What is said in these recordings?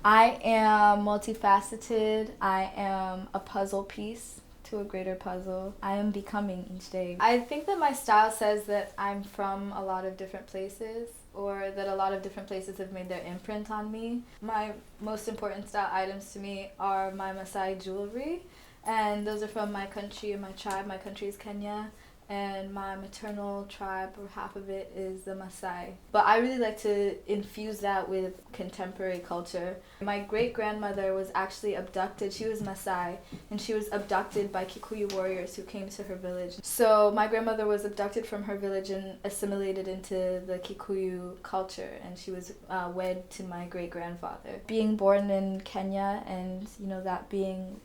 I am multifaceted. I am a puzzle piece to a greater puzzle. I am becoming each day. I think that my style says that I'm from a lot of different places, or that a lot of different places have made their imprint on me. My most important style items to me are my Maasai jewelry, and those are from my country and my tribe. My country is Kenya, and my maternal tribe, or half of it, is the Maasai. But I really like to infuse that with contemporary culture. My great-grandmother was actually abducted. She was Maasai, and she was abducted by Kikuyu warriors who came to her village. So my grandmother was abducted from her village and assimilated into the Kikuyu culture, and she was wed to my great-grandfather. Being born in Kenya, and that being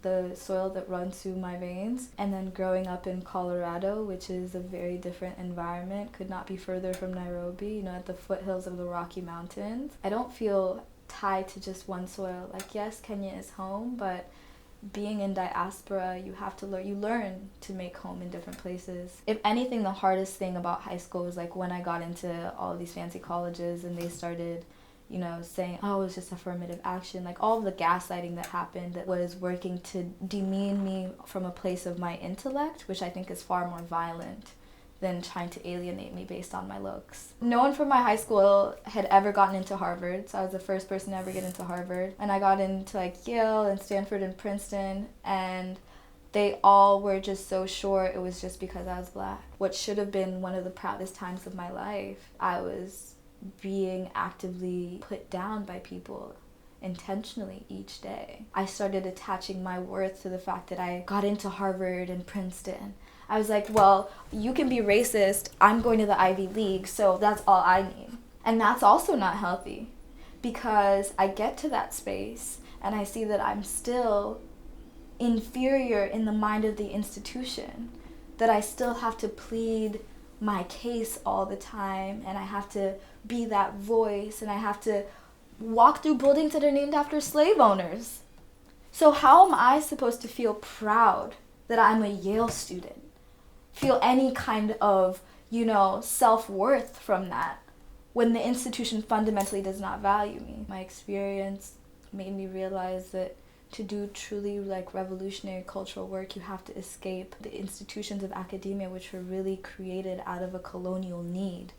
the soil that runs through my veins, and then growing up in Colorado, which is a very different environment, could not be further from Nairobi, at the foothills of the Rocky Mountains. I don't feel tied to just one soil. Like, yes, Kenya is home, but being in diaspora, you have to learn to make home in different places. If anything, the hardest thing about high school was like when I got into all these fancy colleges and they started saying, oh, it was just affirmative action. Like, all of the gaslighting that happened that was working to demean me from a place of my intellect, which I think is far more violent than trying to alienate me based on my looks. No one from my high school had ever gotten into Harvard, so I was the first person to ever get into Harvard. And I got into Yale and Stanford and Princeton, and they all were just so sure it was just because I was Black. What should have been one of the proudest times of my life, I was being actively put down by people intentionally each day. I started attaching my worth to the fact that I got into Harvard and Princeton. I was like, well, you can be racist, I'm going to the Ivy League, so that's all I need. And that's also not healthy, because I get to that space and I see that I'm still inferior in the mind of the institution, that I still have to plead my case all the time, and I have to be that voice, and I have to walk through buildings that are named after slave owners. So how am I supposed to feel proud that I'm a Yale student? Feel any kind of, self-worth from that when the institution fundamentally does not value me? My experience made me realize that to do truly revolutionary cultural work, you have to escape the institutions of academia, which were really created out of a colonial need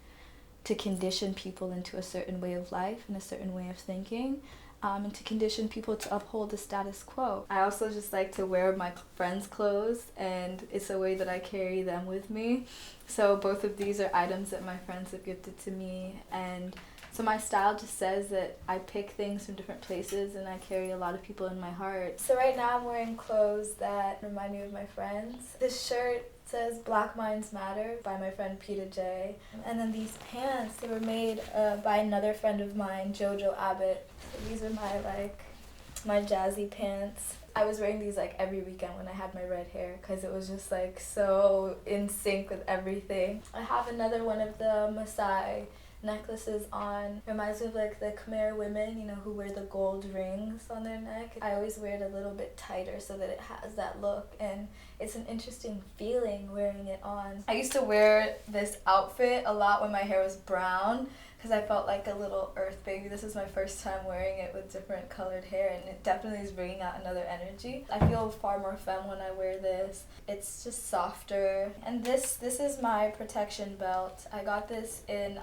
to condition people into a certain way of life and a certain way of thinking, and to condition people to uphold the status quo. I also just like to wear my friends' clothes, and it's a way that I carry them with me. So both of these are items that my friends have gifted to me, and so my style just says that I pick things from different places and I carry a lot of people in my heart. So right now I'm wearing clothes that remind me of my friends. This shirt says Black Minds Matter by my friend Peter J. And then these pants, they were made by another friend of mine, Jojo Abbott. So these are my jazzy pants. I was wearing these every weekend when I had my red hair, because it was just so in sync with everything. I have another one of the Maasai necklaces on. It reminds me of the Khmer women, who wear the gold rings on their neck. I always wear it a little bit tighter so that it has that look, and it's an interesting feeling wearing it on. I used to wear this outfit a lot when my hair was brown, because I felt like a little earth baby. This is my first time wearing it with different colored hair, and it definitely is bringing out another energy. I feel far more femme when I wear this. It's just softer. And this is my protection belt. I got this in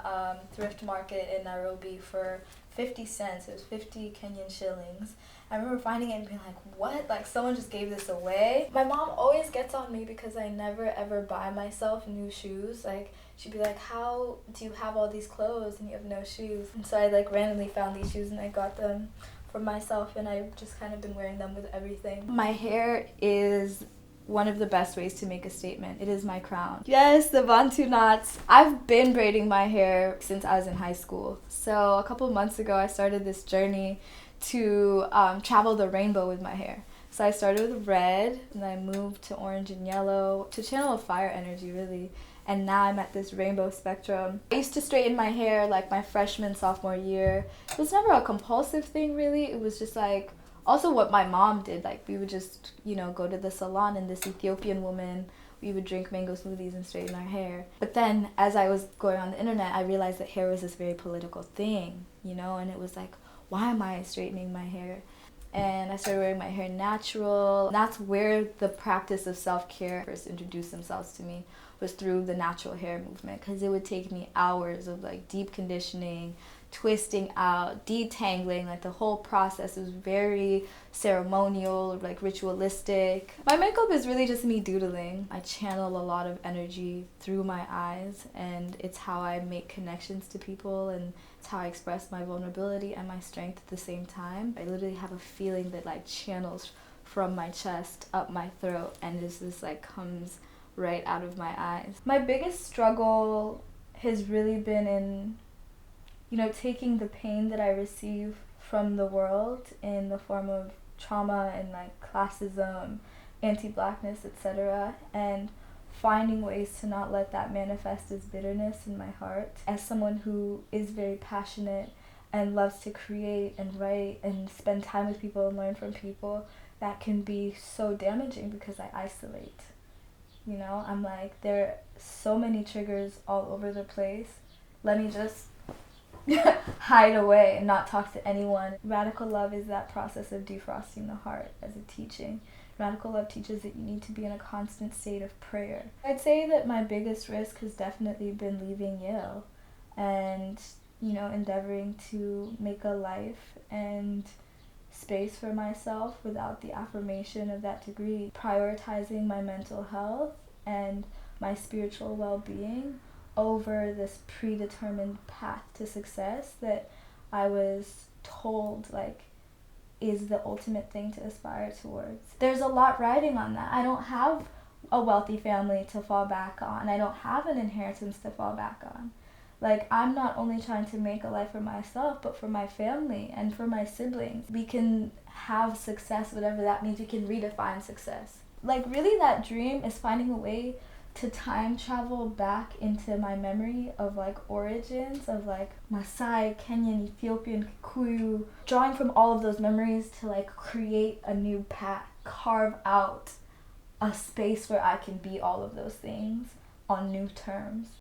thrift market in Nairobi for 50 cents. It was 50 Kenyan shillings. I remember finding it and being like, what? Someone just gave this away? My mom always gets on me because I never ever buy myself new shoes. She'd be like, how do you have all these clothes and you have no shoes? And so I randomly found these shoes and I got them for myself, and I've just kind of been wearing them with everything. My hair is one of the best ways to make a statement. It is my crown. Yes, the Bantu knots. I've been braiding my hair since I was in high school. So a couple of months ago, I started this journey to travel the rainbow with my hair. So I started with red, and then I moved to orange and yellow to channel fire energy, really. And now I'm at this rainbow spectrum. I used to straighten my hair my freshman, sophomore year. It was never a compulsive thing, really. It was just also what my mom did. We would just, go to the salon, and this Ethiopian woman, we would drink mango smoothies and straighten our hair. But then as I was going on the internet, I realized that hair was this very political thing, and it was why am I straightening my hair? And I started wearing my hair natural. That's where the practice of self-care first introduced themselves to me, was through the natural hair movement, because it would take me hours of like deep conditioning, twisting out, detangling. Like the whole process was very ceremonial, like ritualistic. My makeup is really just me doodling. I channel a lot of energy through my eyes, and it's how I make connections to people, and it's how I express my vulnerability and my strength at the same time. I literally have a feeling that like channels from my chest up my throat, and just like comes right out of my eyes. My biggest struggle has really been in, taking the pain that I receive from the world in the form of trauma and like classism, anti-blackness, etc., and finding ways to not let that manifest as bitterness in my heart. As someone who is very passionate and loves to create and write and spend time with people and learn from people, that can be so damaging because I isolate. I'm like, there are so many triggers all over the place. Let me just hide away and not talk to anyone. Radical love is that process of defrosting the heart as a teaching. Radical love teaches that you need to be in a constant state of prayer. I'd say that my biggest risk has definitely been leaving Yale and, endeavoring to make a life and space for myself without the affirmation of that degree. Prioritizing my mental health and my spiritual well-being over this predetermined path to success that I was told is the ultimate thing to aspire towards. There's a lot riding on that. I don't have a wealthy family to fall back on. I don't have an inheritance to fall back on. I'm not only trying to make a life for myself, but for my family and for my siblings. We can have success, whatever that means. We can redefine success. Really that dream is finding a way to time travel back into my memory of origins of Maasai, Kenyan, Ethiopian, Kikuyu, drawing from all of those memories to create a new path, carve out a space where I can be all of those things on new terms.